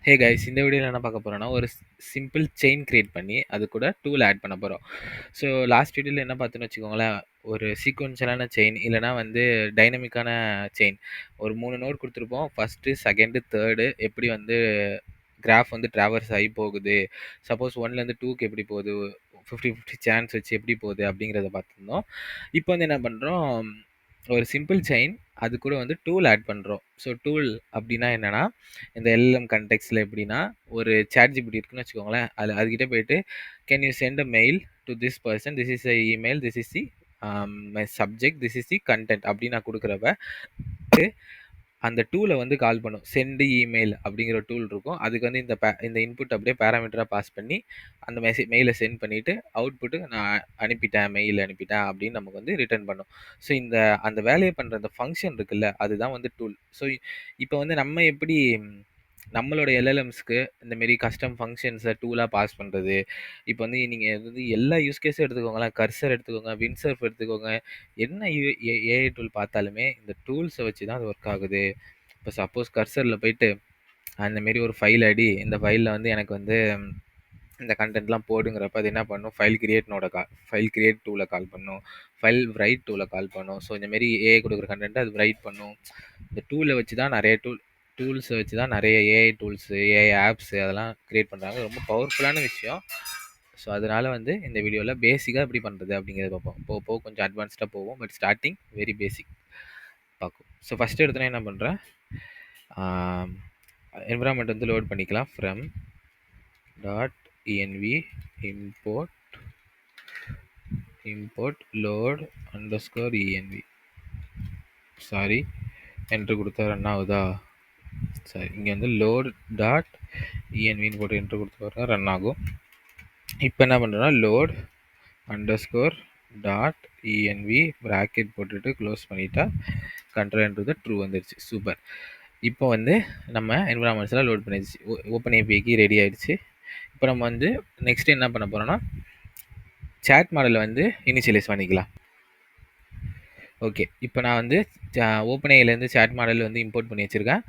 Hey guys, இந்த வீடியோவில் என்ன பார்க்க போறோம்னா, ஒரு சிம்பிள் செயின் கிரியேட் பண்ணி அது கூட டூல் ஆட் பண்ண போறோம். ஸோ லாஸ்ட் வீடியோவில் என்ன பார்த்தோன்னு வச்சுக்கோங்களேன், ஒரு சீக்வென்ஷியலான செயின் இல்லைனா வந்து டைனமிக்கான செயின் ஒரு 3 நோட் கொடுத்துருப்போம். ஃபஸ்ட்டு, செகண்டு, தேர்டு எப்படி வந்து கிராஃப் வந்து ட்ராவர்ஸ் ஆகி போகுது, சப்போஸ் 1லேருந்து 2க்கு எப்படி போகுது, 50-50 சான்ஸ் வச்சு எப்படி போகுது அப்படிங்கிறத பார்த்துருந்தோம். இப்போ வந்து என்ன பண்ணுறோம், ஒரு சிம்பிள் செயின் அது கூட வந்து டூல் ஆட் பண்ணுறோம். ஸோ டூல் அப்படின்னா என்னென்னா, இந்த எல்எல்எம் கன்டெக்ஸ்டில் எப்படின்னா, ஒரு சாட் ஜிபிடி இருக்குன்னு வச்சுக்கோங்களேன், அதுக்கிட்ட போயிட்டு can you send a mail to this person, this is a email, this is the my subject, this is the content அப்படின்னு நான் கொடுக்குறப்ப அந்த டூலை வந்து கால் பண்ணும். சென்ட் இமெயில் அப்படிங்கிற டூல் இருக்கும். அதுக்கு வந்து இந்த இன்புட் அப்படியே பேராமீட்டராக பாஸ் பண்ணி அந்த மெயிலை சென்ட் பண்ணிவிட்டு அவுட்புட்டு நான் அனுப்பிட்டேன், மெயில் அனுப்பிட்டேன் அப்படின்னு நமக்கு வந்து ரிட்டர்ன் பண்ணும். ஸோ அந்த வேலையை பண்ணுற அந்த ஃபங்க்ஷன் இருக்குல்ல, அதுதான் வந்து டூல். ஸோ இப்போ வந்து நம்ம எப்படி நம்மளோட எல்எல்எம்ஸ்க்கு இந்த மாரி கஸ்டம் ஃபங்க்ஷன்ஸை டூலாக பாஸ் பண்ணுறது. இப்போ வந்து நீங்கள் வந்து எல்லா யூஸ் கேஸும் எடுத்துக்கோங்களேன், கர்சர் எடுத்துக்கோங்க, விண்ட்சர்ஃப் எடுத்துக்கோங்க, என்ன ஏஐ டூல் பார்த்தாலுமே இந்த டூல்ஸை வச்சு தான் அது ஒர்க் ஆகுது. இப்போ சப்போஸ் கர்சரில் போயிட்டு அந்தமாரி ஒரு ஃபைல் அடி, இந்த ஃபைலில் வந்து எனக்கு வந்து இந்த கண்டென்ட்லாம் போடுங்கிறப்ப அது என்ன பண்ணும், ஃபைல் கிரியேட் டூலை கால் பண்ணும், ஃபைல் ரைட் டூலை கால் பண்ணும். ஸோ இந்தமாரி ஏஐ கொடுக்குற கண்டென்ட்டை அது ரைட் பண்ணும். இந்த டூலை வச்சு தான் நிறைய டூல்ஸை வச்சு தான் நிறைய ஏஐ டூல்ஸு, ஏஐ ஆப்ஸு அதெல்லாம் க்ரியேட் பண்ணுறாங்க. ரொம்ப பவர்ஃபுல்லான விஷயம். ஸோ அதனால் வந்து இந்த வீடியோவில் பேசிக்காக எப்படி பண்ணுறது அப்படிங்கிறத பார்ப்போம். போக கொஞ்சம் அட்வான்ஸ்டாக போவோம், பட் ஸ்டார்டிங் வெரி பேசிக் பார்க்கும். ஸோ ஃபஸ்ட்டு எடுத்தோன்னே என்ன பண்ணுறேன், என்விரான்மெண்ட் வந்து லோட் பண்ணிக்கலாம். From .env import load underscore env. Sorry, enter கொடுத்தா ரன் ஆகுதா? சரி, இங்கே வந்து லோட் டாட் இஎன்வின்னு போட்டு என்ட்ரு கொடுத்து ரன் ஆகும். இப்போ என்ன பண்ணுறோன்னா load underscore dot ENV bracket போட்டுட்டு க்ளோஸ் பண்ணிட்டா கண்ட்ரோல் என்ட்ரு ட்ரூ வந்துடுச்சு. சூப்பர். இப்போ வந்து நம்ம என்விரான்மெண்ட்ஸ்லாம் லோட் பண்ணிடுச்சு, ஓப்பன் ஏபிஐக்கு ரெடி ஆகிடுச்சு. இப்போ நம்ம வந்து நெக்ஸ்ட்டு என்ன பண்ண போகிறோன்னா, சேட் மாடலை வந்து இனிஷியலைஸ் பண்ணிக்கலாம். ஓகே, இப்போ நான் வந்து ஓப்பன்ஏலேருந்து சேட் மாடல் வந்து இம்போர்ட் பண்ணி வச்சுருக்கேன்.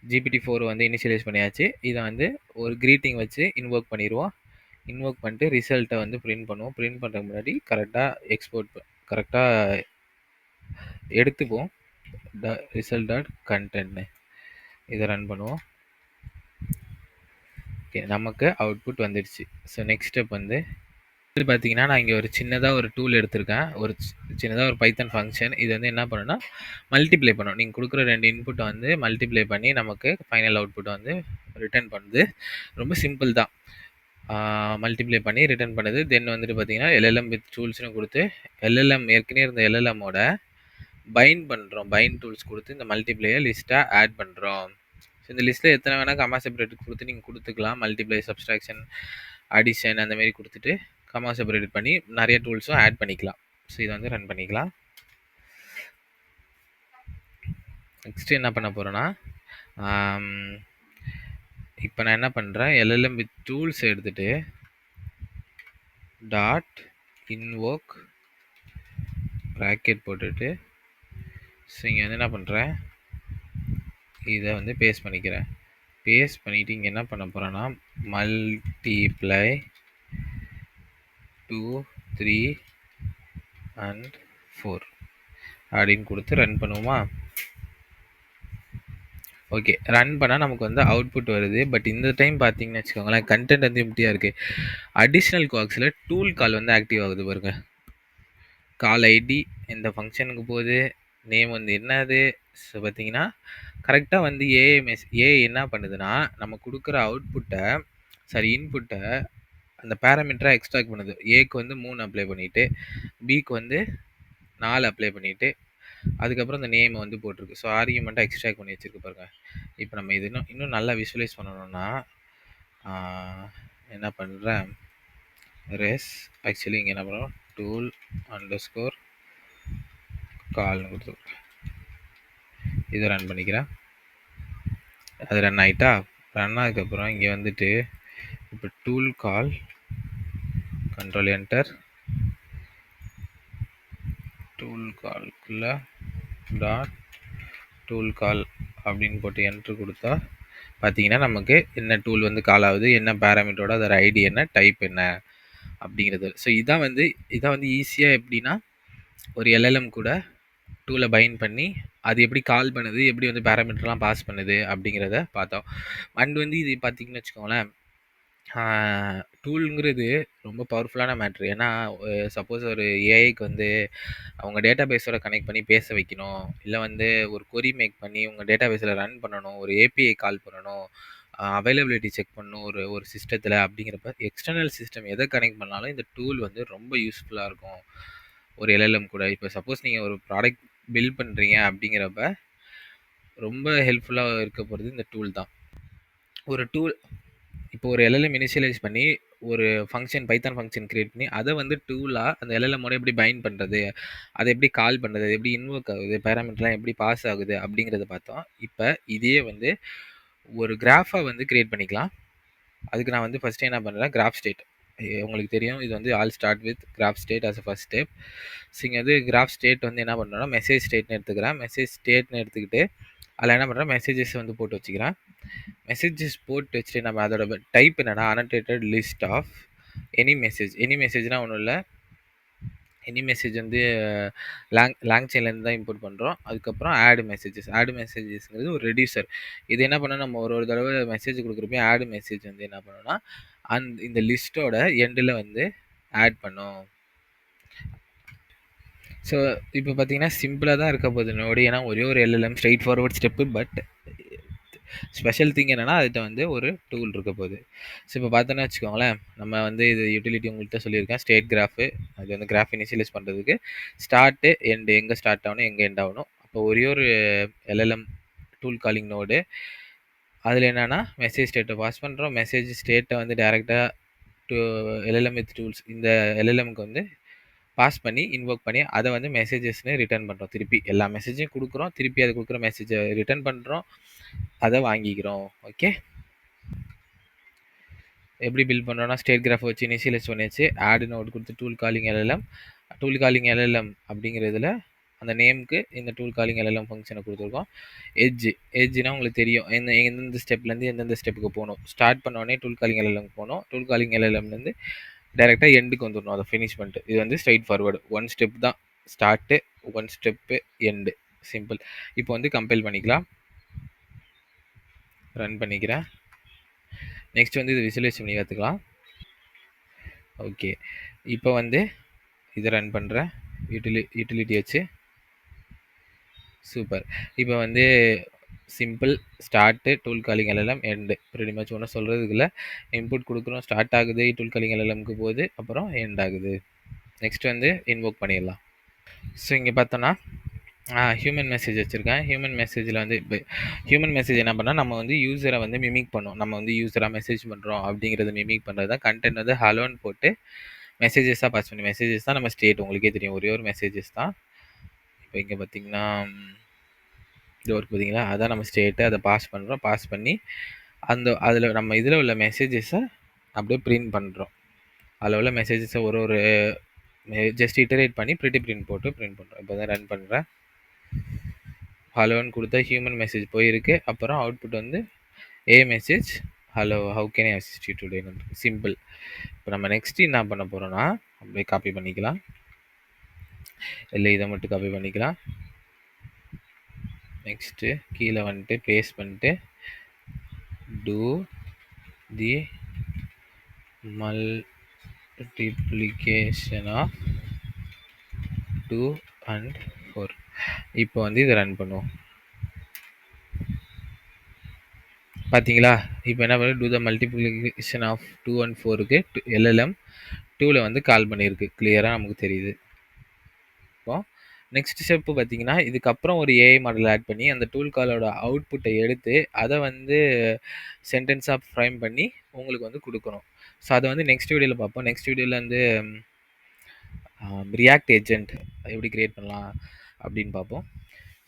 GPT-4 வந்து இனிஷியலைஸ் பண்ணியாச்சு. இதை வந்து ஒரு க்ரீட்டிங் வச்சு இன்வோக் பண்ணிடுவோம். இன்வோக் பண்ணிட்டு ரிசல்ட்டை வந்து பிரிண்ட் பண்ணுவோம். பிரிண்ட் பண்ணுறதுக்கு முன்னாடி கரெக்டாக எடுத்துப்போம். ரிசல்ட் டாட் கண்டென்ட்னு இதை ரன் பண்ணுவோம். ஓகே, நமக்கு அவுட்புட் வந்துடுச்சு. ஸோ நெக்ஸ்ட் ஸ்டெப் வந்து பார்த்தீங்கன்னா, நான் இங்கே ஒரு சின்னதாக ஒரு டூல் எடுத்திருக்கேன், ஒரு சின்னதாக ஒரு பைத்தன் ஃபங்க்ஷன். இது வந்து என்ன பண்ணுன்னா, மல்டிப்ளை பண்ணும். நீங்கள் கொடுக்குற 2 இன்புட்டை வந்து மல்டிப்ளை பண்ணி நமக்கு ஃபைனல் அவுட்புட்டை வந்து ரிட்டர்ன் பண்ணுது. ரொம்ப சிம்பிள் தான். மல்டிப்ளை பண்ணி ரிட்டர்ன் பண்ணுது. தென் வந்துட்டு பார்த்தீங்கன்னா, எல்எல்எம் வித் டூல்ஸ்னு கொடுத்து எல்எல்எம் ஏற்கனவே இருந்த எல்எல்எம்மோட பைண்ட் பண்ணுறோம். பைண்ட் டூல்ஸ் கொடுத்து இந்த மல்டிப்ளையை லிஸ்ட்டாக ஆட் பண்ணுறோம். ஸோ இந்த லிஸ்ட்டில் எத்தனை வேணால் கமா செப்பரேட் கொடுத்து நீங்கள் கொடுத்துக்கலாம். மல்டிப்ளை, சப்ஸ்ட்ராக்ஷன், அடிஷன் அந்த மாதிரி கொடுத்துட்டு கமா செப்பரேட் பண்ணி நிறைய டூல்ஸும் ஆட் பண்ணிக்கலாம். ஸோ இதை வந்து ரன் பண்ணிக்கலாம். நெக்ஸ்ட்டு என்ன பண்ண போகிறேன்னா, இப்போ நான் என்ன பண்ணுறேன், எல்எல்எம் வித் டூல்ஸ் எடுத்துகிட்டு டாட் இன்வோக் ப்ராக்கெட் போட்டுட்டு ஸோ இங்கே வந்து என்ன பண்ணுறேன், இதை வந்து பேஸ்ட் பண்ணிக்கிறேன். பேஸ்ட் பண்ணிவிட்டு இங்கே என்ன பண்ண போகிறேன்னா, மல்டிப்ளை 2, 3 and 4 அப்படின்னு கொடுத்து ரன் பண்ணுவோமா? ஓகே, ரன் பண்ணால் நமக்கு வந்து அவுட்புட் வருது. பட் இந்த டைம் பார்த்தீங்கன்னு வச்சுக்கோங்களேன், கண்டென்ட் வந்து எம்ப்டியாக இருக்குது. அடிஷ்னல் காக்ஸில் டூல் கால் வந்து ஆக்டிவ் ஆகுது பாருங்க. கால் ஐடி இந்த ஃபங்க்ஷனுக்கு போகுது, நேம் வந்து என்னது. ஸோ பார்த்தீங்கன்னா கரெக்டாக வந்து ஏஐ என்ன பண்ணுதுன்னா, நம்ம கொடுக்குற இன்புட்டை அந்த பேராமீட்டராக எக்ஸ்ட்ராக்ட் பண்ணுது. ஏக்கு வந்து 3 அப்ளை பண்ணிவிட்டு, பிக்கு வந்து 4 அப்ளை பண்ணிவிட்டு, அதுக்கப்புறம் இந்த நேமை வந்து போட்டிருக்கு. ஸோ ஆர்கியூமெண்ட்டாக எக்ஸ்ட்ராக்ட் பண்ணி வச்சுருக்கு பாருங்க. இப்போ நம்ம இது இன்னும் நல்லா விஷுவலைஸ் பண்ணணும்னா என்ன பண்ணுறேன், ஆக்சுவலி இங்கே என்ன பண்ணுறோம், டூல் அண்டர்ஸ்கோர் கால்னு கொடுத்து இதை ரன் பண்ணிக்கிறேன். அது ரன் ஆகிட்டா, ரன் ஆனதுக்கப்புறம் இங்கே வந்துட்டு இப்போ tool call control enter, tool கால்குள்ளே டாட் டூல் கால் அப்படின்னு போட்டு என்ட்ரு கொடுத்தா பார்த்தீங்கன்னா, நமக்கு என்ன டூல் வந்து கால் ஆகுது, என்ன பேராமீட்டரோட அதோட ஐடி என்ன, டைப் என்ன அப்படிங்கிறது. ஸோ இதான் வந்து ஈஸியா எப்படின்னா, ஒரு எல்எல்எம் கூட டூல பைண்ட் பண்ணி, அது எப்படி கால் பண்ணுது, எப்படி வந்து பேராமீட்டர்லாம் பாஸ் பண்ணுது அப்படிங்கிறத பார்த்தோம். அண்ட் வந்து இது பார்த்தீங்கன்னு வச்சுக்கோங்களேன், டூலுங்கிறது ரொம்ப பவர்ஃபுல்லான மேட்ரு. ஏன்னா, சப்போஸ் ஒரு ஏஐக்கு வந்து அவங்க டேட்டாபேஸோட கனெக்ட் பண்ணி பேச வைக்கணும், இல்ல வந்து ஒரு கொரி மேக் பண்ணி உங்க டேட்டாபேஸில ரன் பண்ணணும், ஒரு ஏபிஐ கால் பண்ணணும், அவைலபிலிட்டி செக் பண்ணணும் ஒரு ஒரு சிஸ்டத்தில அப்படிங்கிறப்ப, எக்ஸ்டர்னல் சிஸ்டம் எத கனெக்ட் பண்ணாலும் இந்த டூல் வந்து ரொம்ப யூஸ்ஃபுல்லா இருக்கும். ஒரு எல்எல்எம் கூட. இப்போ சப்போஸ் நீங்க ஒரு ப்ராடக்ட் பில்ட் பண்றீங்க அப்படிங்கிறப்ப, ரொம்ப ஹெல்ப்ஃபுல்லா இருக்க போறது இந்த டூல் தான். ஒரு டூல் இப்போ ஒரு எல்எல்எம் இனிஷியலைஸ் பண்ணி, ஒரு ஃபங்ஷன் பைத்தான் ஃபங்ஷன் கிரியேட் பண்ணி, அத வந்து டூலா அந்த எல்எல்எம்மோட எப்படி பைண்ட் பண்றது? அத எப்படி கால் பண்றது? அது எப்படி இன்வோக் ஆகுது? பேராமீட்டர்லாம் எப்படி பாஸ் ஆகுது? அப்படிங்கிறத பார்த்தோம். இப்ப இதையே வந்து ஒரு கிராஃபா வந்து கிரியேட் பண்ணிக்கலாம். அதுக்கு நான் வந்து ஃபர்ஸ்ட்டு என்ன பண்றேன், கிராப் ஸ்டேட். உங்களுக்கு தெரியும் இது வந்து all start with graph state as a first step. So இங்க வந்து கிராப் ஸ்டேட் வந்து என்ன பண்றோம்னா, மெசேஜ் ஸ்டேட்ன்னு எடுத்துக்கிறேன். மெசேஜ் ஸ்டேட்ன்னு எடுத்துக்கிட்டு, அதில என்ன பண்றேன், மெசேஜஸ் வந்து போட்டு வச்சுக்கிறேன். மெசேஜஸ் போட்டு வச்சுட்டு நம்ம அதோட டைப் என்னன்னா, annotated list of any message. Any மெசேஜ்னா ஒண்ணும் இல்ல. எனி மெசேஜ் வந்து லாங் செயின்லேருந்து தான் இம்போர்ட் பண்ணுறோம். அதுக்கப்புறம் ஆட் மெசேஜஸ். ஆட் மெசேஜஸ்ங்கிறது ஒரு ரெடியூசர். இது என்ன பண்ணோம், நம்ம ஒரு ஒரு தடவை மெசேஜ் கொடுக்குறப்ப ஆட் மெசேஜ் வந்து என்ன பண்ணோம்னா, இந்த லிஸ்ட்டோட எண்டில் வந்து ஆட் பண்ணும். ஸோ இப்போ பார்த்தீங்கன்னா சிம்பிளாக தான் இருக்க போகுது நோடு. ஏன்னா ஒரே ஒரு LLM straight forward step. But special thing என்னன்னா, அதுட்ட வந்து ஒரு டூல் இருக்க போகுது. ஸோ இப்போ பார்த்தோன்னா வச்சுக்கோங்களேன், நம்ம வந்து இது யூட்டிலிட்டி உங்கள்கிட்ட சொல்லியிருக்கேன். ஸ்டேட் கிராஃபு, அது வந்து கிராஃப் இனிஷியலைஸ் பண்ணுறதுக்கு ஸ்டார்ட்டு, எண்டு எங்கே ஸ்டார்ட் ஆகணும், எங்கே எண்ட் ஆகணும். அப்போ ஒரே ஒரு எல்எல்எம் டூல் காலிங் நோடு. அதில் என்னன்னா மெசேஜ் ஸ்டேட்டை பாஸ் பண்ணுறோம். மெசேஜ் ஸ்டேட்டை வந்து டேரெக்டாக டு எல்எல்எம் வித் டூல்ஸ் இந்த எல்எல்எம்க்கு வந்து பாஸ் பண்ணி இன்வோக் பண்ணி அதை வந்து மெசேஜஸ்னு ரிட்டர்ன் பண்ணுறோம். திருப்பி எல்லா மெசேஜையும் கொடுக்குறோம். திருப்பி அது கொடுக்குற மெசேஜை ரிட்டர்ன் பண்ணுறோம். அதை வாங்கிக்கிறோம். ஓகே, எப்படி பில்ட் பண்ணுறோம்னா, ஸ்டேட் கிராஃப் வச்சு இனிஷியலைஸ் பண்ணியாச்சு. ஆட் நோட் கொடுத்து tool calling LLM. Tool calling LLM அப்படிங்கிறதுல அந்த நேமுக்கு இந்த டூல் காலிங் எல்எல்எம் ஃபங்க்ஷனை கொடுத்துருக்கோம். எட்ஜ்னா உங்களுக்கு தெரியும் எந்தெந்த ஸ்டெப்லேருந்து எந்தெந்த ஸ்டெப்புக்கு போகணும். ஸ்டார்ட் பண்ணோடனே டூல் காலிங் எல்எல்எம் போகணும். டூல் காலிங் எல்எல்எம்லேருந்து டேரெக்டாக எண்டுக்கு வந்துடணும். அதை ஃபினிஷ் பண்ணிட்டு. இது வந்து ஸ்ட்ரைட் ஃபார்வர்டு. ஒன் ஸ்டெப் தான் start, one step end. Simple. இப்போ வந்து கம்பைல் பண்ணிக்கலாம். ரன் பண்ணிக்கிறேன். நெக்ஸ்ட் வந்து இது விசுவலைஸ் பண்ணி கற்றுக்கலாம். ஓகே, இப்போ வந்து இதை ரன் பண்ணுறேன். யூட்டிலிட்டி வச்சு. சூப்பர். இப்போ வந்து simple start, tool calling LLM, end. Pretty much ஒன்றும் சொல்கிறதுக்கு இல்லை. இன்புட் கொடுக்குறோம், ஸ்டார்ட் ஆகுது, டூல் காலிங் எல்எல்எம்க்கு போகுது, அப்புறம் எண்ட் ஆகுது. நெக்ஸ்ட் வந்து இன்வோக் பண்ணிடலாம். ஸோ இங்கே பார்த்தோன்னா ஹியூமன் மெசேஜ் வச்சுருக்கேன். ஹியூமன் மெசேஜில் வந்து இப்போ ஹியூமன் மெசேஜ் என்ன பண்ணால், நம்ம வந்து யூஸரை வந்து மிமிக் பண்ணோம். நம்ம வந்து யூஸராக மெசேஜ் பண்ணுறோம் அப்படிங்கிறத மிமிக் பண்ணுறது தான். கண்டென்ட் வந்து ஹலோன்னு போட்டு மெசேஜஸாக பாஸ் பண்ணி, மெசேஜஸ் தான் நம்ம ஸ்டேட். உங்களுக்கே தெரியும், ஒரே ஒரு மெசேஜஸ் தான். இப்போ இங்கே பார்த்தீங்கன்னா இது ஒர்க் பார்த்தீங்களா, அதான் நம்ம ஸ்டேட்டு. அதை பாஸ் பண்ணுறோம். பாஸ் பண்ணி அதில் நம்ம இதில் உள்ள மெசேஜஸை அப்படியே பிரிண்ட் பண்ணுறோம். அதில் உள்ள மெசேஜஸை ஒரு ஒரு ஜஸ்ட் இட்டரேட் பண்ணி பிரிண்ட் போட்டு பிரிண்ட் பண்ணுறோம். இப்போ தான் ரன் பண்ணுறேன். ஹலோன்னு கொடுத்தா ஹியூமன் மெசேஜ் போயிருக்கு. அப்புறம் அவுட்புட் வந்து a message, hello how can I assist you டுடேன்னு. சிம்பிள். இப்போ நம்ம நெக்ஸ்ட் என்ன பண்ண போகிறோம்னா, அப்படியே காப்பி பண்ணிக்கலாம். இல்லை இதை மட்டும் காப்பி பண்ணிக்கலாம். நெக்ஸ்ட்டு கீழே வந்துட்டு பேஸ்ட் பண்ணிட்டு to the multiplication of 2 and 4. இப்போ வந்து இதை ரன் பண்ணுவோம். பார்த்தீங்களா, இப்போ என்ன பண்ணு, to the multiplication of 2 and 4க்கு எல்எல்எம் 2ல் வந்து கால் பண்ணியிருக்கு. கிளியராக நமக்கு தெரியுது. இப்போ நெக்ஸ்ட் ஸ்டெப்பு பார்த்தீங்கன்னா, இதுக்கப்புறம் ஒரு ஏஐ மாடல் ஆட் பண்ணி அந்த டூல் காலோட அவுட்புட்டை எடுத்து அதை வந்து சென்டென்ஸாக ஃப்ரேம் பண்ணி உங்களுக்கு வந்து கொடுக்கணும். ஸோ அதை வந்து நெக்ஸ்ட் வீடியோவில் பார்ப்போம். நெக்ஸ்ட் வீடியோவில் வந்து ரியாக்ட் ஏஜென்ட் எப்படி கிரியேட் பண்ணலாம் அப்படின்னு பார்ப்போம்.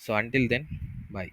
ஸோ அன்டில் தென், பாய்.